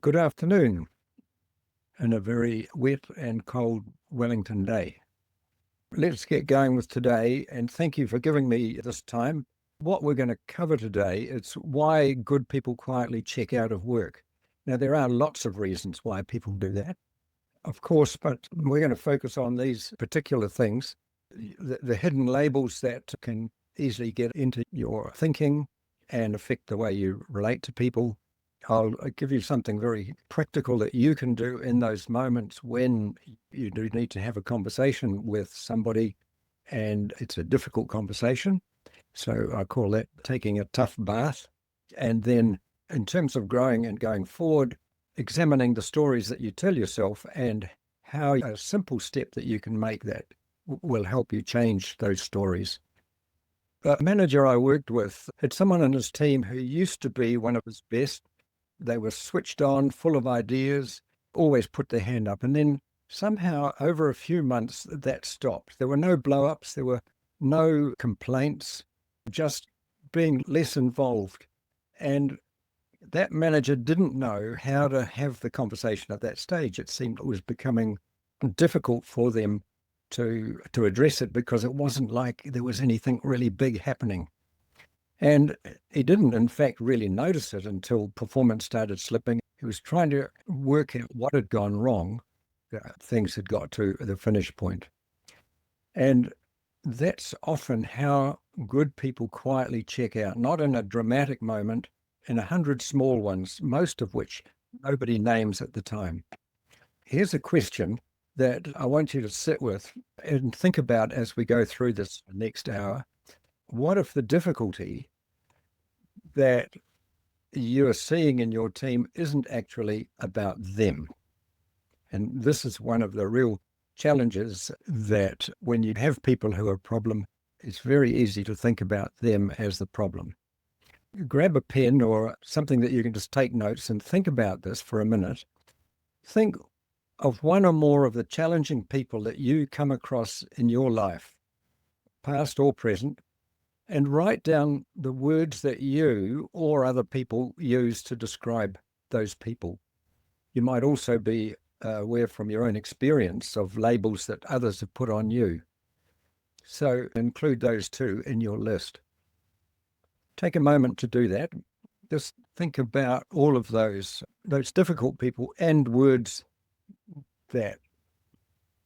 Good afternoon, and a very wet and cold Wellington day. Let's get going with today, and thank you for giving me this time. What we're going to cover today is why good people quietly check out of work. Now, there are lots of reasons why people do that, of course, but we're going to focus on these particular things, the hidden labels that can easily get into your thinking and affect the way you relate to people. I'll give you something very practical that you can do in those moments when you do need to have a conversation with somebody and it's a difficult conversation. So I call that taking a tough bath. And then in terms of growing and going forward, examining the stories that you tell yourself and how a simple step that you can make that will help you change those stories. A manager I worked with had someone in his team who used to be one of his best. They were switched on, full of ideas, always put their hand up. And then somehow over a few months, that stopped. There were no blow-ups, there were no complaints, just being less involved. And that manager didn't know how to have the conversation at that stage. It seemed it was becoming difficult for them to address it because it wasn't like there was anything really big happening. And he didn't, in fact, really notice it until performance started slipping. He was trying to work out what had gone wrong. Things had got to the finish point. And that's often how good people quietly check out, not in a dramatic moment, in 100 small ones, most of which nobody names at the time. Here's a question that I want you to sit with and think about as we go through this next hour. What if the difficulty that you're seeing in your team isn't actually about them? And this is one of the real challenges, that when you have people who are a problem, it's very easy to think about them as the problem. Grab a pen or something that you can just take notes and think about this for a minute. Think of one or more of the challenging people that you come across in your life, past or present, and write down the words that you or other people use to describe those people. You might also be aware from your own experience of labels that others have put on you. So include those too in your list. Take a moment to do that. Just think about all of those difficult people and words that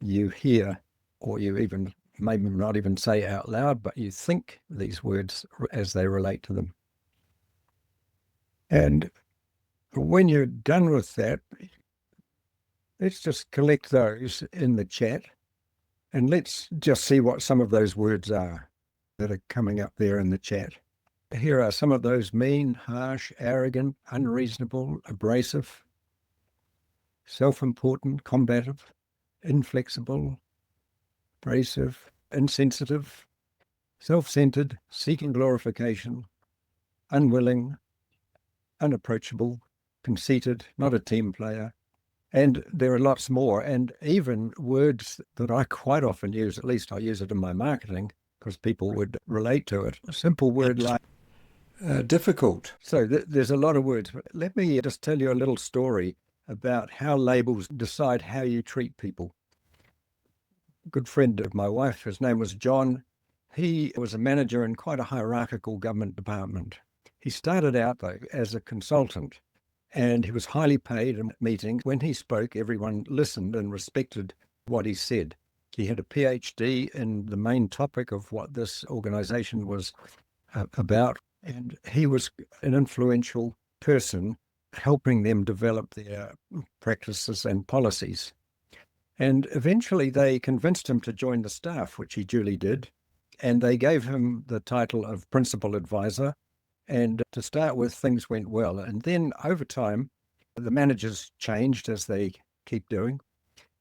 you hear, or you even maybe not even say out loud, but you think these words as they relate to them. And when you're done with that, let's just collect those in the chat, and let's just see what some of those words are that are coming up there in the chat. Here are some of those: mean, harsh, arrogant, unreasonable, abrasive, self-important, combative, inflexible, abrasive, insensitive, self-centered, seeking glorification, unwilling, unapproachable, conceited, not a team player. And there are lots more, and even words that I quite often use, at least I use it in my marketing because people would relate to it. A simple word like difficult. So there's a lot of words, but let me just tell you a little story about how labels decide how you treat people. Good friend of my wife, his name was John. He was a manager in quite a hierarchical government department. He started out, though, as a consultant, and he was highly paid in meetings. When he spoke, everyone listened and respected what he said. He had a PhD in the main topic of what this organization was about, and he was an influential person helping them develop their practices and policies. And eventually they convinced him to join the staff, which he duly did. And they gave him the title of principal advisor. And to start with, things went well. And then over time, the managers changed, as they keep doing.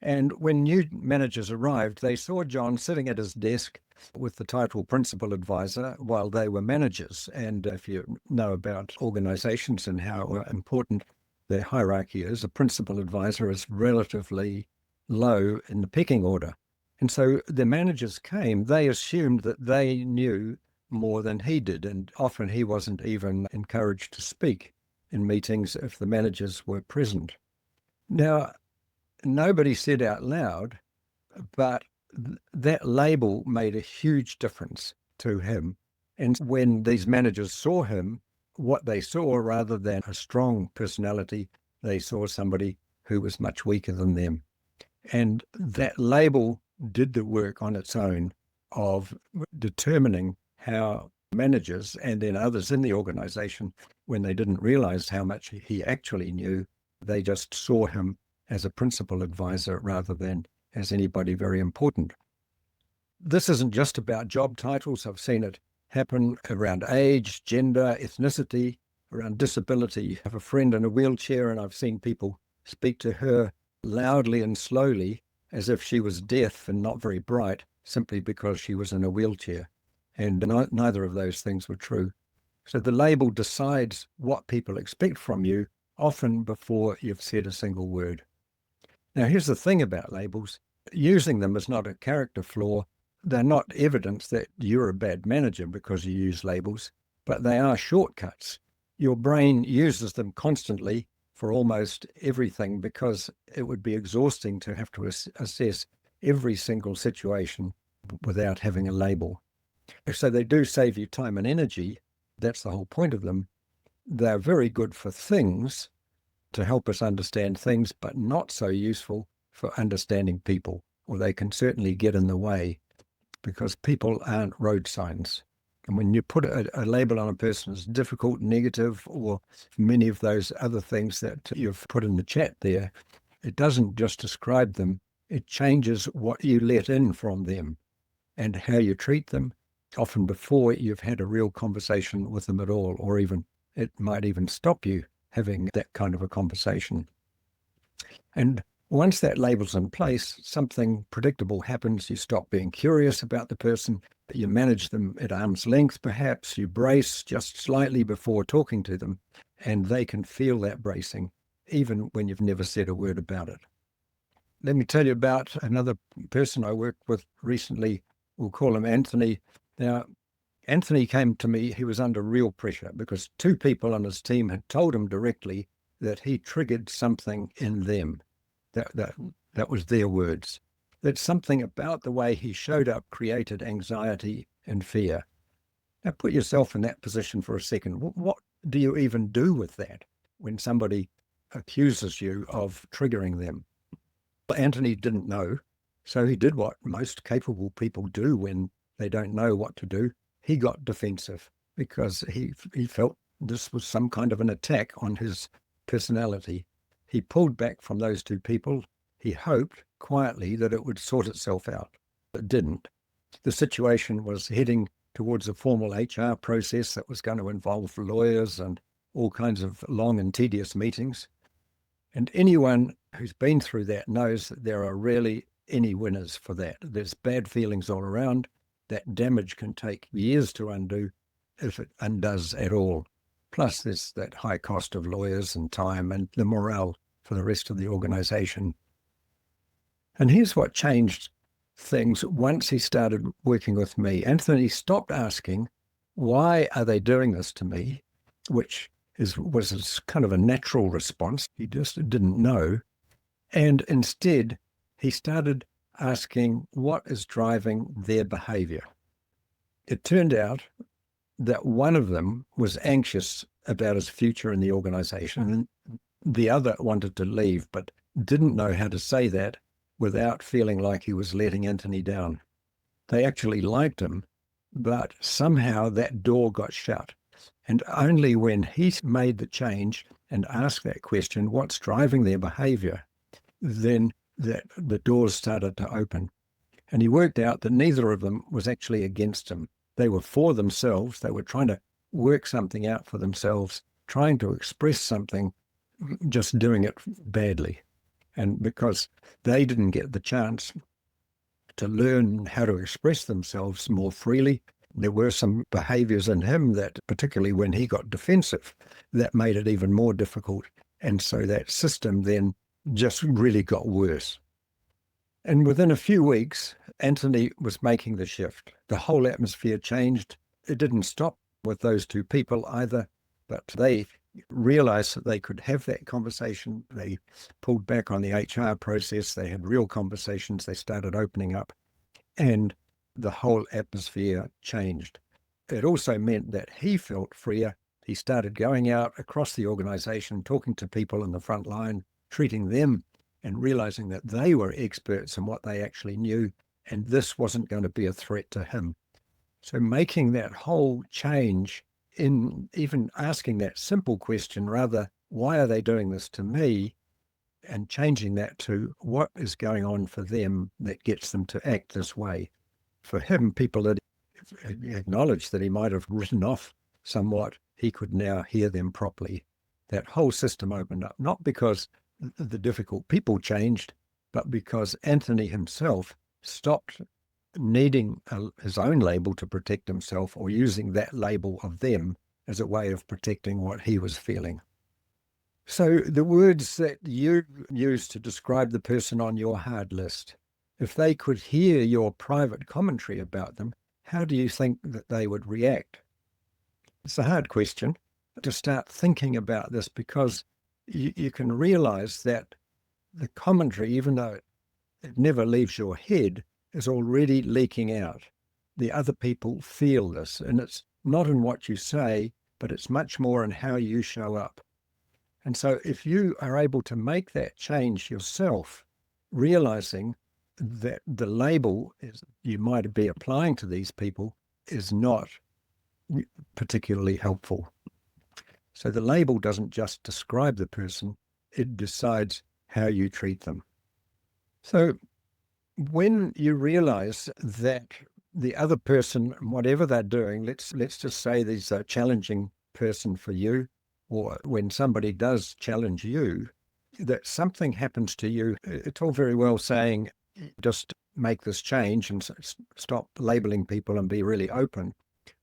And when new managers arrived, they saw John sitting at his desk with the title principal advisor while they were managers. And if you know about organizations and how important their hierarchy is, a principal advisor is relatively low in the pecking order. And so the managers came, they assumed that they knew more than he did, and often he wasn't even encouraged to speak. in meetings if the managers were present. Now, nobody said out loud, but that label made a huge difference to him. And when these managers saw him, what they saw, rather than a strong personality, they saw somebody who was much weaker than them. And that label did the work on its own of determining how managers and then others in the organization, when they didn't realize how much he actually knew, they just saw him as a principal advisor rather than as anybody very important. This isn't just about job titles. I've seen it happen around age, gender, ethnicity, around disability. I have a friend in a wheelchair, and I've seen people speak to her loudly and slowly as if she was deaf and not very bright, simply because she was in a wheelchair. And neither of those things were true. So the label decides what people expect from you, often before you've said a single word. Now, here's the thing about labels. Using them is not a character flaw. They're not evidence that you're a bad manager because you use labels, but they are shortcuts. Your brain uses them constantly for almost everything because it would be exhausting to have to assess every single situation without having a label. So they do save you time and energy. That's the whole point of them. They're very good for things, to help us understand things, but not so useful for understanding people, or they can certainly get in the way because people aren't road signs. And when you put a label on a person as difficult, negative, or many of those other things that you've put in the chat there, it doesn't just describe them, it changes what you let in from them and how you treat them, often before you've had a real conversation with them at all, or even it might even stop you having that kind of a conversation. And once that label's in place, something predictable happens. You stop being curious about the person, you manage them at arm's length perhaps, you brace just slightly before talking to them, and they can feel that bracing, even when you've never said a word about it. Let me tell you about another person I worked with recently. We'll call him Anthony. Now, Anthony came to me, he was under real pressure because two people on his team had told him directly that he triggered something in them. That was their words. That something about the way he showed up created anxiety and fear. Now put yourself in that position for a second. What do you even do with that when somebody accuses you of triggering them? Well, Anthony didn't know, so he did what most capable people do when they don't know what to do. He got defensive because he felt this was some kind of an attack on his personality. He pulled back from those two people. He hoped quietly that it would sort itself out. It didn't. The situation was heading towards a formal HR process that was going to involve lawyers and all kinds of long and tedious meetings. And anyone who's been through that knows that there are rarely any winners for that. There's bad feelings all around. That damage can take years to undo, if it undoes at all. Plus, there's that high cost of lawyers and time and the morale for the rest of the organization. And here's what changed things once he started working with me. Anthony stopped asking, why are they doing this to me? Which was kind of a natural response. He just didn't know. And instead, he started asking what is driving their behavior. It turned out that one of them was anxious about his future in the organization, and the other wanted to leave, but didn't know how to say that without feeling like he was letting Anthony down. They actually liked him, but somehow that door got shut. And only when he made the change and asked that question, what's driving their behavior, then that the doors started to open. And he worked out that neither of them was actually against him. They were for themselves. They were trying to work something out for themselves, trying to express something, just doing it badly. And because they didn't get the chance to learn how to express themselves more freely, there were some behaviors in him that, particularly when he got defensive, that made it even more difficult. And so that system then just really got worse. And within a few weeks, Anthony was making the shift. The whole atmosphere changed. It didn't stop with those two people either, but they realized that they could have that conversation. They pulled back on the HR process. They had real conversations. They started opening up, and the whole atmosphere changed. It also meant that he felt freer. He started going out across the organization, talking to people in the front line, treating them and realizing that they were experts in what they actually knew, and this wasn't going to be a threat to him. So making that whole change in even asking that simple question, rather, why are they doing this to me? And changing that to what is going on for them that gets them to act this way. For him, people had acknowledged that he might have written off somewhat. He could now hear them properly. That whole system opened up, not because the difficult people changed, but because Anthony himself stopped needing his own label to protect himself, or using that label of them as a way of protecting what he was feeling. So the words that you use to describe the person on your hard list, if they could hear your private commentary about them, how do you think that they would react? It's a hard question to start thinking about this, because you can realize that the commentary, even though it never leaves your head, is already leaking out. The other people feel this, and it's not in what you say, but it's much more in how you show up. And so if you are able to make that change yourself, realizing that the label you might be applying to these people is not particularly helpful. So the label doesn't just describe the person, it decides how you treat them. So when you realize that the other person, whatever they're doing, let's just say there's a challenging person for you, or when somebody does challenge you, that something happens to you. It's all very well saying, just make this change and stop labeling people and be really open.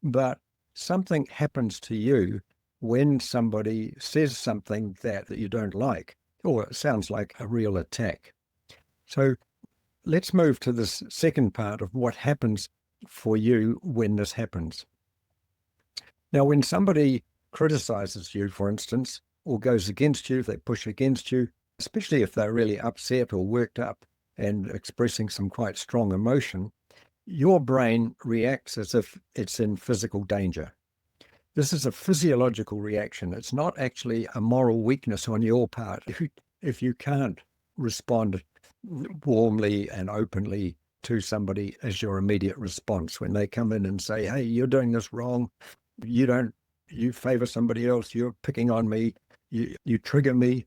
But something happens to you when somebody says something that you don't like, or it sounds like a real attack. So let's move to this second part of what happens for you when this happens. Now, when somebody criticizes you, for instance, or goes against you, they push against you, especially if they're really upset or worked up and expressing some quite strong emotion, your brain reacts as if it's in physical danger. This is a physiological reaction. It's not actually a moral weakness on your part. If you can't respond warmly and openly to somebody as your immediate response, when they come in and say, hey, you're doing this wrong, you favor somebody else, you're picking on me, you trigger me,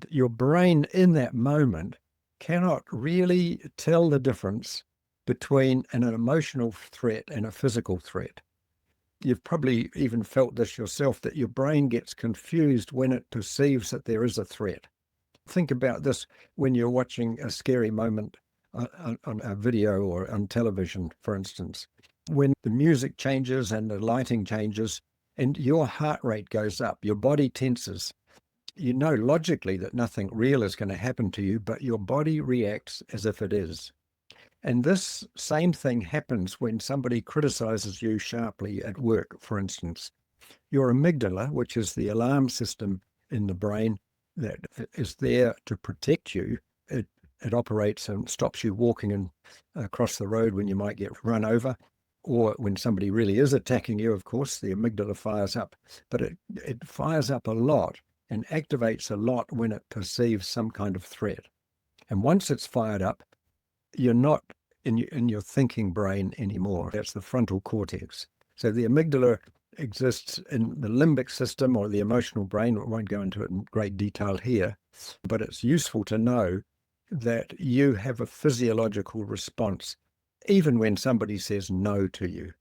your brain in that moment cannot really tell the difference between an emotional threat and a physical threat. You've probably even felt this yourself, that your brain gets confused when it perceives that there is a threat. Think about this when you're watching a scary moment on a video or on television, for instance. When the music changes and the lighting changes and your heart rate goes up, your body tenses. You know logically that nothing real is going to happen to you, but your body reacts as if it is. And this same thing happens when somebody criticizes you sharply at work, for instance. Your amygdala, which is the alarm system in the brain that is there to protect you, it operates and stops you walking across the road when you might get run over, or when somebody really is attacking you. Of course, the amygdala fires up, but it fires up a lot and activates a lot when it perceives some kind of threat. And once it's fired up, you're not in your thinking brain anymore. That's the frontal cortex. So the amygdala exists in the limbic system, or the emotional brain. I won't go into it in great detail here, but it's useful to know that you have a physiological response even when somebody says no to you,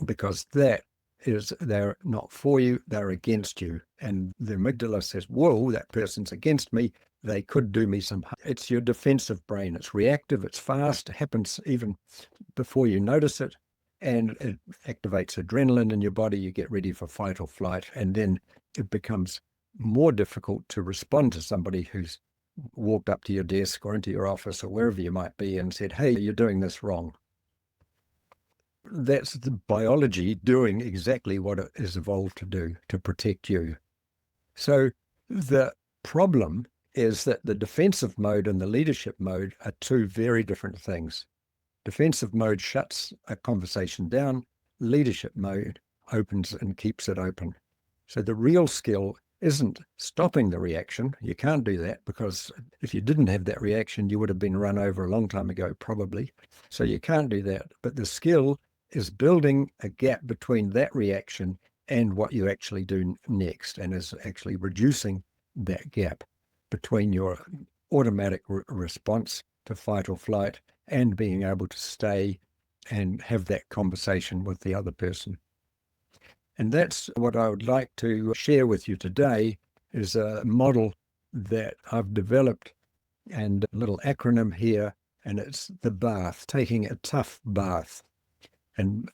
because they're not for you, they're against you. And the amygdala says, whoa, that person's against me, they could do me some harm. It's your defensive brain. It's reactive, it's fast, it happens even before you notice it, and it activates adrenaline in your body. You get ready for fight or flight, and then it becomes more difficult to respond to somebody who's walked up to your desk or into your office or wherever you might be and said, hey, you're doing this wrong. That's the biology doing exactly what it is evolved to do, to protect you. So the problem is that the defensive mode and the leadership mode are two very different things. Defensive mode shuts a conversation down. Leadership mode opens and keeps it open. So the real skill isn't stopping the reaction. You can't do that, because if you didn't have that reaction, you would have been run over a long time ago, probably. So you can't do that. But the skill is building a gap between that reaction and what you actually do next, and is actually reducing that gap between your automatic response to fight or flight and being able to stay and have that conversation with the other person. And that's what I would like to share with you today, is a model that I've developed, and a little acronym here, and it's the bath, taking a tough bath. And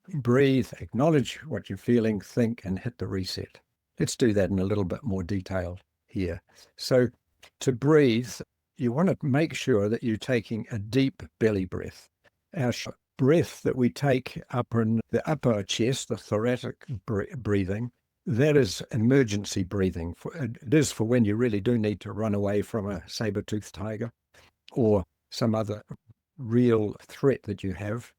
breathe, acknowledge what you're feeling, think, and hit the reset. Let's do that in a little bit more detail here. So to breathe, you want to make sure that you're taking a deep belly breath. Our breath that we take up in the upper chest, the thoracic breathing, that is emergency breathing. It is for when you really do need to run away from a saber-toothed tiger or some other real threat that you have.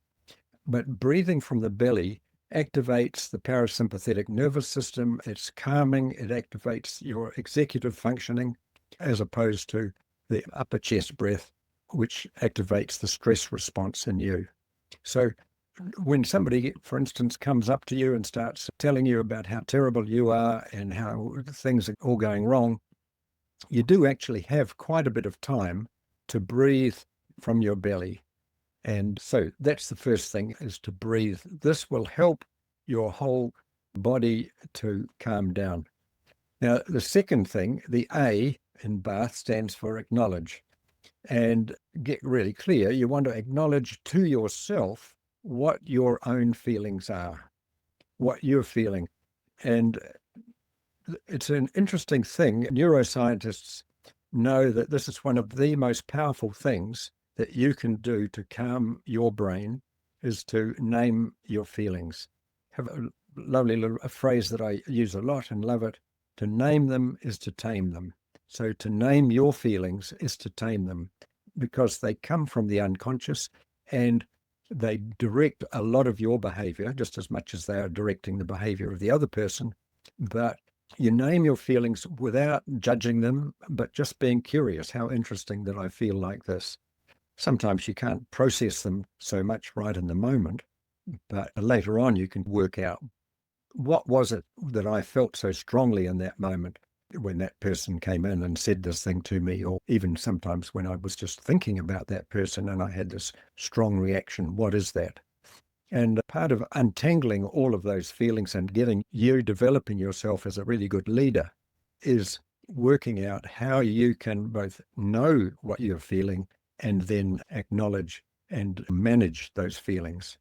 But breathing from the belly activates the parasympathetic nervous system. It's calming. It activates your executive functioning, as opposed to the upper chest breath, which activates the stress response in you. So when somebody, for instance, comes up to you and starts telling you about how terrible you are and how things are all going wrong, you do actually have quite a bit of time to breathe from your belly. And so that's the first thing, is to breathe. This will help your whole body to calm down. Now, the second thing, the A in bath, stands for acknowledge. And get really clear, you want to acknowledge to yourself what your own feelings are, what you're feeling. And it's an interesting thing. Neuroscientists know that this is one of the most powerful things that you can do to calm your brain, is to name your feelings. Have a lovely little phrase that I use a lot and love it. To name them is to tame them. So to name your feelings is to tame them, because they come from the unconscious and they direct a lot of your behavior, just as much as they are directing the behavior of the other person. But you name your feelings without judging them, but just being curious. How interesting that I feel like this. Sometimes you can't process them so much right in the moment, but later on you can work out, what was it that I felt so strongly in that moment when that person came in and said this thing to me, or even sometimes when I was just thinking about that person and I had this strong reaction. What is that? And part of untangling all of those feelings and getting you developing yourself as a really good leader is working out how you can both know what you're feeling and then acknowledge and manage those feelings.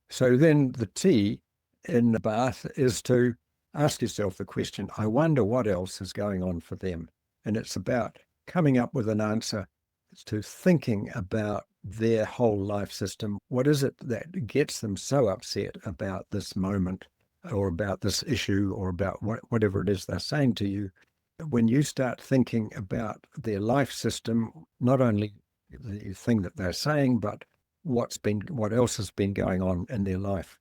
So then the T in the bath is to ask yourself the question, I wonder what else is going on for them. And it's about coming up with an answer. It's to thinking about their whole life system. What is it that gets them so upset about this moment, or about this issue, or about whatever it is they're saying to you? When you start thinking about their life system, not only the thing that they're saying, but what else has been going on in their life.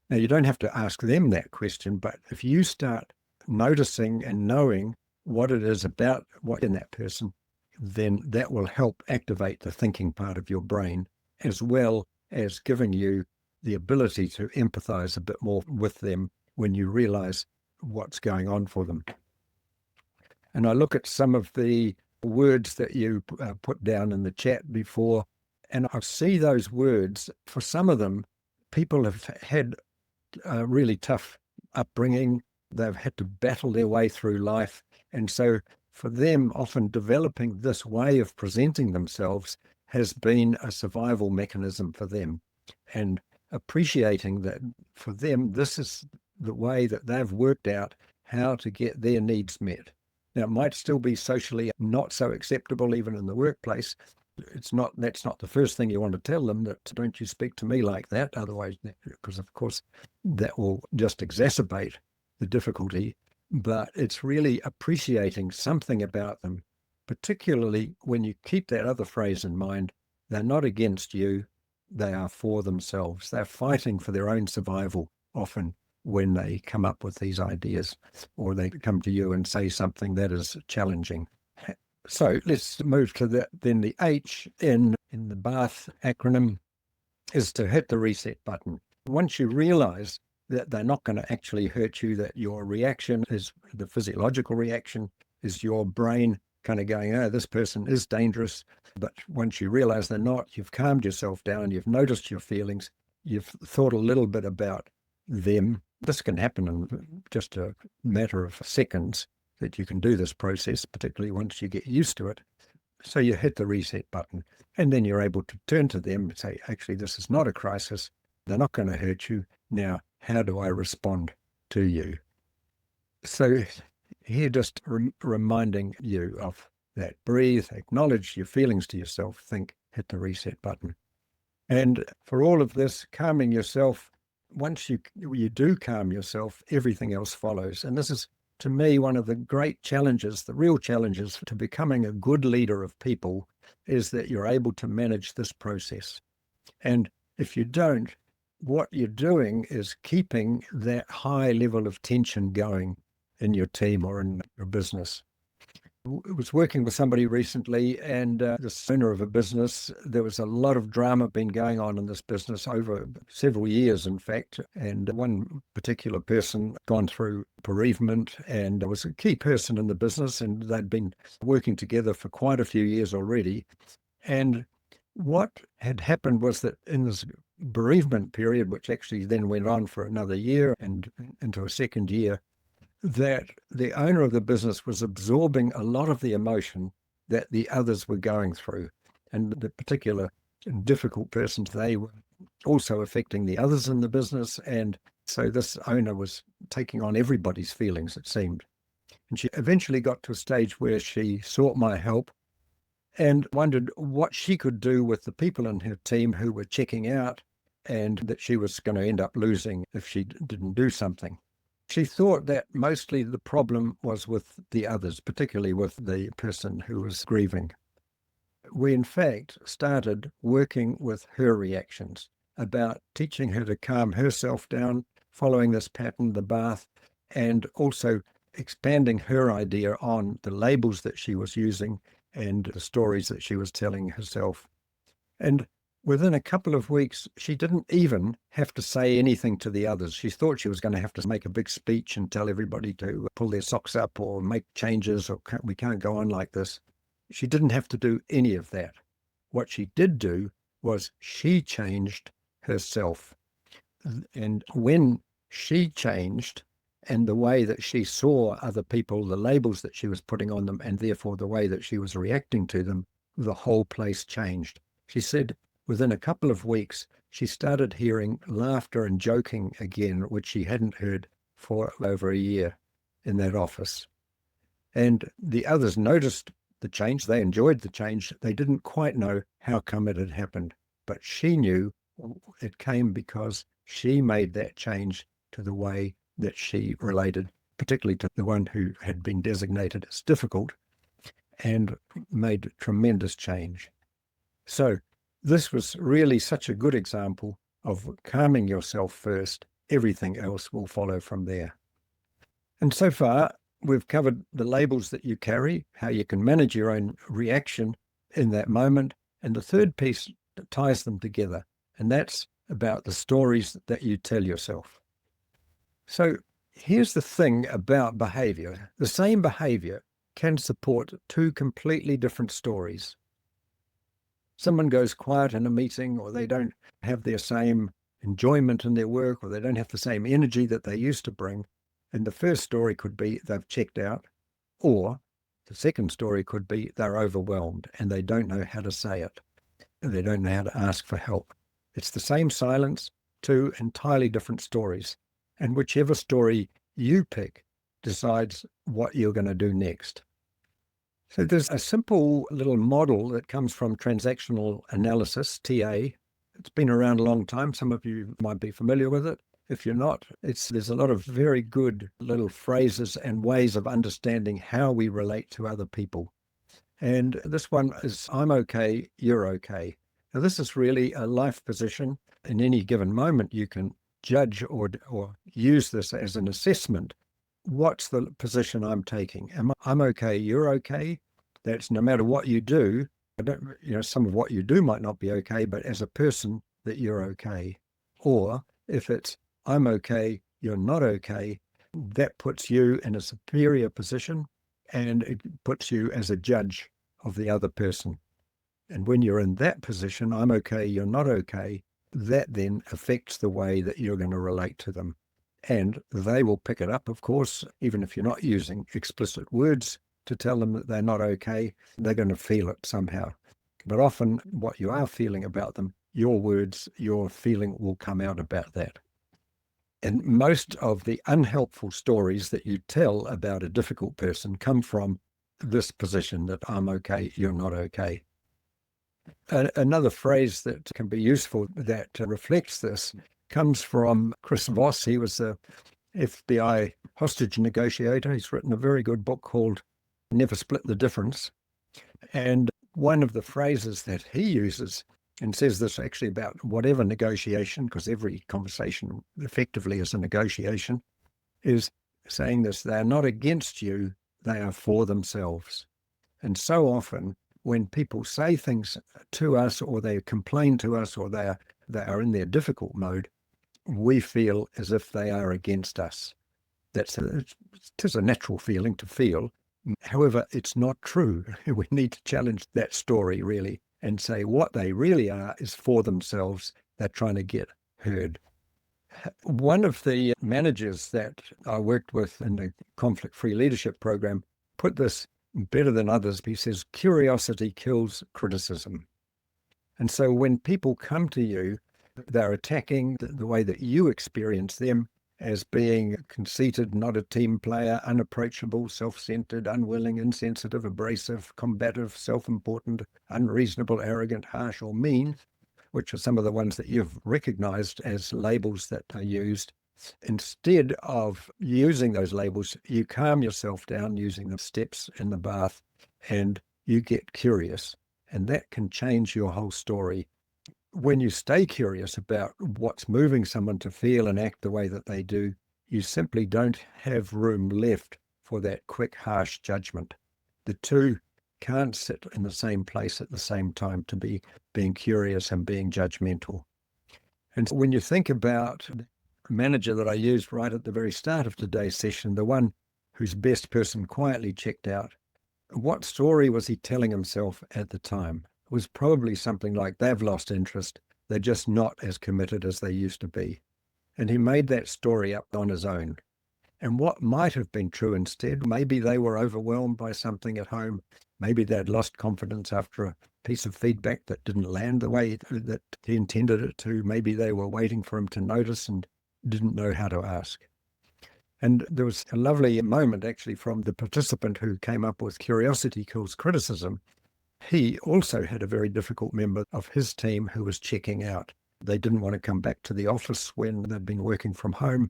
Now, you don't have to ask them that question, but if you start noticing and knowing what it is about what in that person, then that will help activate the thinking part of your brain, as well as giving you the ability to empathize a bit more with them when you realize what's going on for them. And I look at some of the words that you put down in the chat before, and I see those words. For some of them, people have had a really tough upbringing. They've had to battle their way through life. And so for them, often developing this way of presenting themselves has been a survival mechanism for them. And appreciating that for them, this is the way that they've worked out how to get their needs met. Now, it might still be socially not so acceptable, even in the workplace. That's not the first thing you want to tell them, that don't you speak to me like that. Otherwise, because of course, that will just exacerbate the difficulty. but it's really appreciating something about them, particularly when you keep that other phrase in mind. They're not against you, they are for themselves. They're fighting for their own survival often when they come up with these ideas, or they come to you and say something that is challenging. So let's move to that. Then the H in the BATH acronym is to hit the reset button. Once you realize that they're not going to actually hurt you, that your reaction is the physiological reaction, is your brain kind of going, oh, this person is dangerous. But once you realize they're not, you've calmed yourself down, you've noticed your feelings, you've thought a little bit about them. This can happen in just a matter of seconds, that you can do this process, particularly once you get used to it. So you hit the reset button, and then you're able to turn to them and say, actually, this is not a crisis. They're not going to hurt you. Now, how do I respond to you? So here, just reminding you of that. Breathe, acknowledge your feelings to yourself, think, hit the reset button. And for all of this, calming yourself, once you do calm yourself, everything else follows. And this is, to me, one of the great challenges, the real challenges to becoming a good leader of people, is that you're able to manage this process. And if you don't, what you're doing is keeping that high level of tension going in your team or in your business. I was working with somebody recently, and this owner of a business, there was a lot of drama been going on in this business over several years, in fact. And one particular person gone through bereavement and was a key person in the business, and they'd been working together for quite a few years already. And what had happened was that in this bereavement period, which actually then went on for another year and into a second year, that the owner of the business was absorbing a lot of the emotion that the others were going through. And the particular difficult persons, they were also affecting the others in the business. And so this owner was taking on everybody's feelings, it seemed. And she eventually got to a stage where she sought my help and wondered what she could do with the people in her team who were checking out, and that she was going to end up losing if she didn't do something. She thought that mostly the problem was with the others, particularly with the person who was grieving. We, in fact, started working with her reactions, about teaching her to calm herself down, following this pattern, the bath, and also expanding her idea on the labels that she was using and the stories that she was telling herself. And within a couple of weeks, she didn't even have to say anything to the others. She thought she was going to have to make a big speech and tell everybody to pull their socks up or make changes, or we can't go on like this. She didn't have to do any of that. What she did do was she changed herself. And when she changed, and the way that she saw other people, the labels that she was putting on them, and therefore the way that she was reacting to them, the whole place changed. She said within a couple of weeks, she started hearing laughter and joking again, which she hadn't heard for over a year in that office. And the others noticed the change. They enjoyed the change. They didn't quite know how come it had happened, but she knew it came because she made that change to the way that she related, particularly to the one who had been designated as difficult, and made tremendous change. So this was really such a good example of calming yourself first. Everything else will follow from there. And so far, we've covered the labels that you carry, how you can manage your own reaction in that moment. And the third piece that ties them together, and that's about the stories that you tell yourself. So here's the thing about behavior. The same behavior can support two completely different stories. Someone goes quiet in a meeting, or they don't have their same enjoyment in their work, or they don't have the same energy that they used to bring. And the first story could be they've checked out, or the second story could be they're overwhelmed and they don't know how to say it. They don't know how to ask for help. It's the same silence, two entirely different stories. And whichever story you pick decides what you're going to do next. So there's a simple little model that comes from transactional analysis, TA. It's been around a long time. Some of you might be familiar with it. If you're not, there's a lot of very good little phrases and ways of understanding how we relate to other people. And this one is, I'm okay, you're okay. Now, this is really a life position. In any given moment, you can judge or use this as an assessment. What's the position I'm taking? I'm okay, you're okay. That's no matter what you do. I don't, some of what you do might not be okay, but as a person, that you're okay. Or if it's I'm okay, you're not okay, that puts you in a superior position and it puts you as a judge of the other person. And when you're in that position, I'm okay, you're not okay, that then affects the way that you're going to relate to them. And they will pick it up, of course, even if you're not using explicit words to tell them that they're not okay, they're going to feel it somehow. But often what you are feeling about them, your words, your feeling will come out about that. And most of the unhelpful stories that you tell about a difficult person come from this position that I'm okay, you're not okay. Another phrase that can be useful that reflects this comes from Chris Voss. He was a FBI hostage negotiator. He's written a very good book called Never Split the Difference. And one of the phrases that he uses, and says this actually about whatever negotiation, because every conversation effectively is a negotiation, is saying this: they're not against you, they are for themselves. And so often when people say things to us, or they complain to us, or they are in their difficult mode, we feel as if they are against us. It is a natural feeling to feel. However, it's not true. We need to challenge that story, really, and say what they really are is for themselves. They're trying to get heard. One of the managers that I worked with in the conflict-free leadership program put this better than others. He says, curiosity kills criticism. And so when people come to you, they're attacking the way that you experience them as being conceited, not a team player, unapproachable, self-centered, unwilling, insensitive, abrasive, combative, self-important, unreasonable, arrogant, harsh, or mean, which are some of the ones that you've recognized as labels that are used. Instead of using those labels, you calm yourself down using the steps in the bath, and you get curious, and that can change your whole story. When you stay curious about what's moving someone to feel and act the way that they do, you simply don't have room left for that quick, harsh judgment. The two can't sit in the same place at the same time, to be being curious and being judgmental. And when you think about the manager that I used right at the very start of today's session, the one whose best person quietly checked out, what story was he telling himself at the time? It was probably something like, they've lost interest, they're just not as committed as they used to be. And he made that story up on his own. And what might have been true instead, maybe they were overwhelmed by something at home, maybe they'd lost confidence after a piece of feedback that didn't land the way that he intended it to, maybe they were waiting for him to notice and didn't know how to ask. And there was a lovely moment actually from the participant who came up with curiosity kills criticism. He also had a very difficult member of his team who was checking out. They didn't want to come back to the office when they'd been working from home.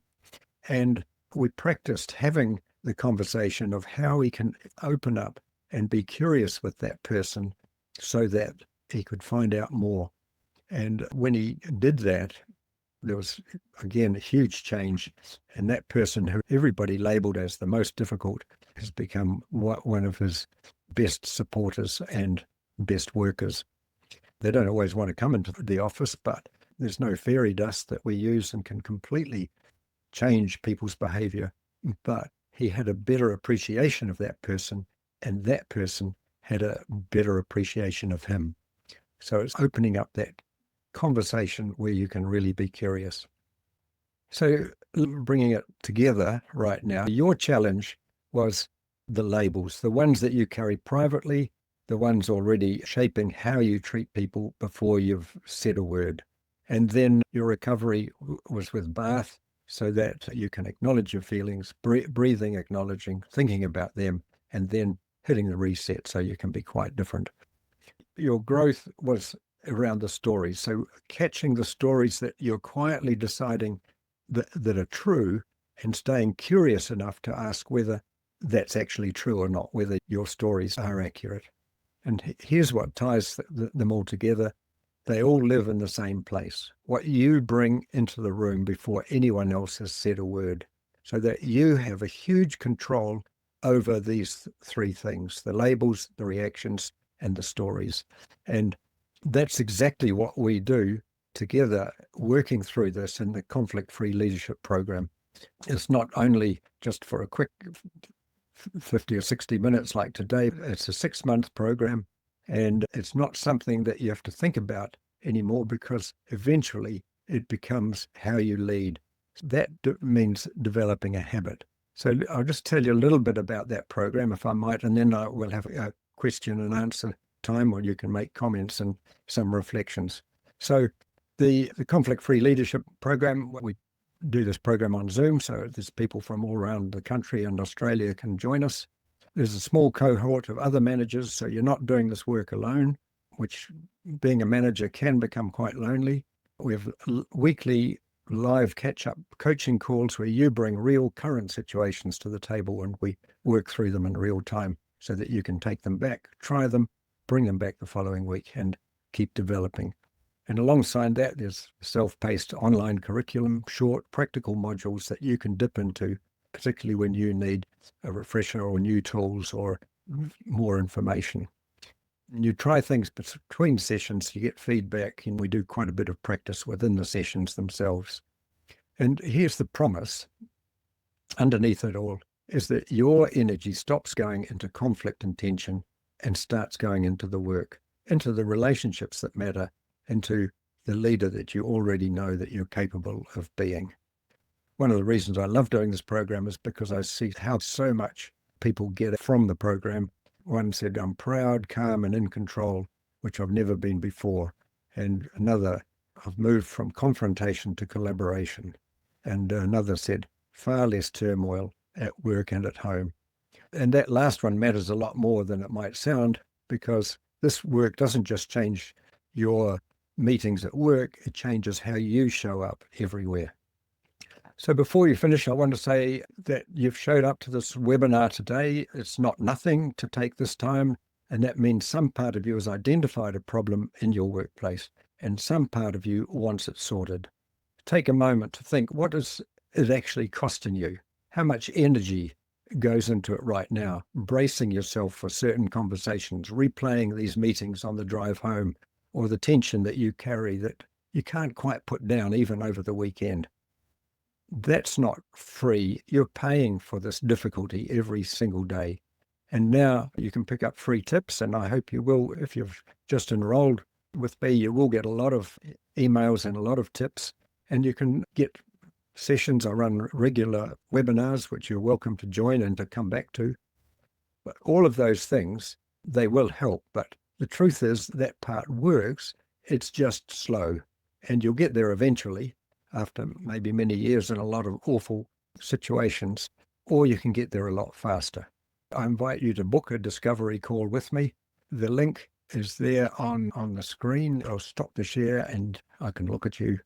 And we practiced having the conversation of how we can open up and be curious with that person so that he could find out more. And when he did that, there was, again, a huge change. And that person who everybody labeled as the most difficult has become one of his best supporters and best workers. They don't always want to come into the office, but there's no fairy dust that we use and can completely change people's behavior. But he had a better appreciation of that person, and that person had a better appreciation of him. So it's opening up that conversation where you can really be curious. So bringing it together right now, your challenge was the labels, the ones that you carry privately, the ones already shaping how you treat people before you've said a word. And then your recovery was with bath, so that you can acknowledge your feelings, breathing, acknowledging, thinking about them, and then hitting the reset so you can be quite different. Your growth was around the stories. So catching the stories that you're quietly deciding that are true, and staying curious enough to ask whether that's actually true or not, whether your stories are accurate. And here's what ties them all together. They all live in the same place. What you bring into the room before anyone else has said a word, so that you have a huge control over these three things: the labels, the reactions, and the stories. And that's exactly what we do together, working through this in the conflict-free leadership program. It's not only just for a quick 50 or 60 minutes like today. It's a 6-month program, and it's not something that you have to think about anymore, because eventually it becomes how you lead. That means developing a habit. So I'll just tell you a little bit about that program, if I might, and then I will have a question and answer time where you can make comments and some reflections. So the conflict-free leadership program, we do this program on Zoom, so there's people from all around the country and Australia can join us. There's a small cohort of other managers, so you're not doing this work alone, which being a manager can become quite lonely. We have weekly live catch-up coaching calls where you bring real current situations to the table and we work through them in real time so that you can take them back, try them, bring them back the following week and keep developing. And alongside that, there's self-paced online curriculum, short practical modules that you can dip into, particularly when you need a refresher or new tools or more information. And you try things between sessions, you get feedback, and we do quite a bit of practice within the sessions themselves. And here's the promise underneath it all, is that your energy stops going into conflict and tension and starts going into the work, into the relationships that matter, into the leader that you already know that you're capable of being. One of the reasons I love doing this program is because I see how so much people get from the program. One said, I'm proud, calm, and in control, which I've never been before. And another, I've moved from confrontation to collaboration. And another said, far less turmoil at work and at home. And that last one matters a lot more than it might sound, because this work doesn't just change your meetings at work, it changes how you show up everywhere. So before you finish, I want to say that you've showed up to this webinar today. It's not nothing to take this time, and that means some part of you has identified a problem in your workplace, and some part of you wants it sorted. Take a moment to think, what is it actually costing you? How much energy goes into it right now? Bracing yourself for certain conversations, replaying these meetings on the drive home, or the tension that you carry that you can't quite put down even over the weekend. That's not free. You're paying for this difficulty every single day. And now you can pick up free tips, and I hope you will. If you've just enrolled with me, you will get a lot of emails and a lot of tips, and you can get sessions. I run regular webinars, which you're welcome to join and to come back to. But all of those things, they will help, but the truth is that part works. It's just slow, and you'll get there eventually after maybe many years in a lot of awful situations, or you can get there a lot faster. I invite you to book a discovery call with me. The link is there on the screen. I'll stop the share and I can look at you.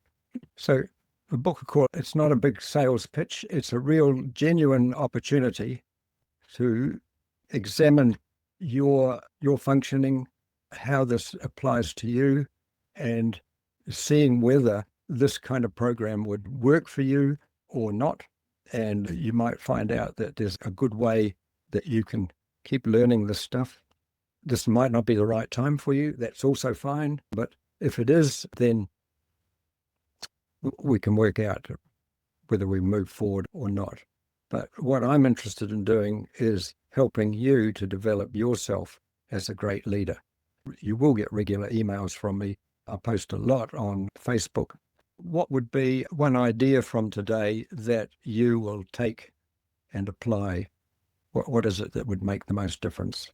So the book a call, it's not a big sales pitch. It's a real genuine opportunity to examine your functioning, how this applies to you, and seeing whether this kind of program would work for you or not. And you might find out that there's a good way that you can keep learning this stuff. This might not be the right time for you. That's also fine. But if it is, then we can work out whether we move forward or not. But what I'm interested in doing is helping you to develop yourself as a great leader. You will get regular emails from me. I post a lot on Facebook. What would be one idea from today that you will take and apply? What is it that would make the most difference?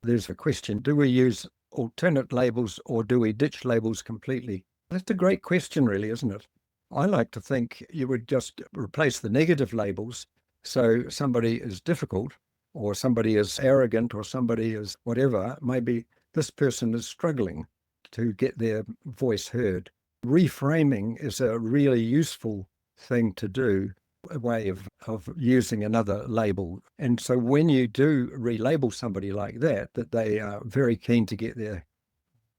There's a question. Do we use alternate labels or do we ditch labels completely? That's a great question, really, isn't it? I like to think you would just replace the negative labels. So somebody is difficult, or somebody is arrogant, or somebody is whatever. Maybe this person is struggling to get their voice heard. Reframing is a really useful thing to do, a way of using another label. And so when you do relabel somebody like that, that they are very keen to get their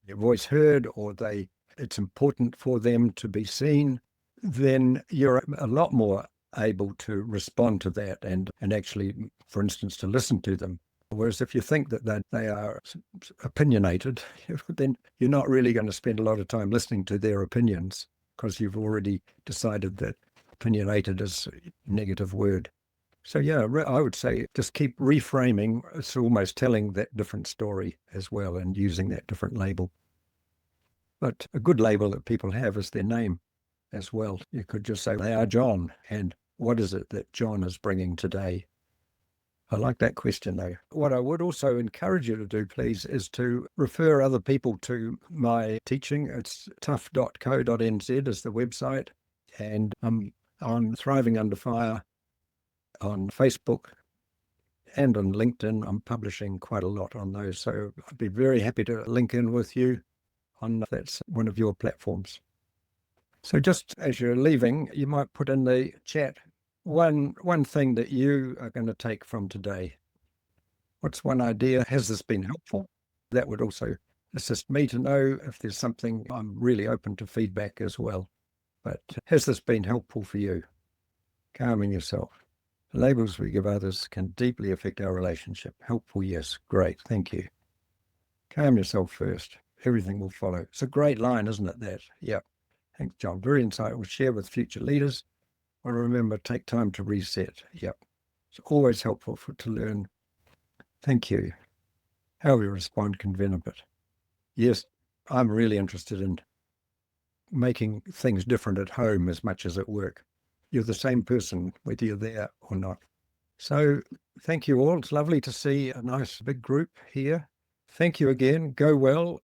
voice heard, or it's important for them to be seen, then you're a lot more able to respond to that and actually, for instance, to listen to them. Whereas if you think that they are opinionated, then you're not really going to spend a lot of time listening to their opinions, because you've already decided that opinionated is a negative word. So yeah, I would say just keep reframing. It's almost telling that different story as well and using that different label. But a good label that people have is their name as well. You could just say they are John, and what is it that John is bringing today? I like that question, though. What I would also encourage you to do, please, is to refer other people to my teaching. It's tough.co.nz is the website, and I'm on Thriving Under Fire on Facebook and on LinkedIn. I'm publishing quite a lot on those, so I'd be very happy to link in with you on that's one of your platforms. So just as you're leaving, you might put in the chat one thing that you are going to take from today. What's one idea? Has this been helpful? That would also assist me to know if there's something. I'm really open to feedback as well. But has this been helpful for you? Calming yourself. The labels we give others can deeply affect our relationship. Helpful, yes. Great. Thank you. Calm yourself first. Everything will follow. It's a great line, isn't it, that? Yeah. Thanks, John. Very insightful. Share with future leaders. Well, remember, take time to reset. Yep. It's always helpful to learn. Thank you. How we respond can benefit. Yes, I'm really interested in making things different at home as much as at work. You're the same person, whether you're there or not. So thank you all. It's lovely to see a nice big group here. Thank you again. Go well.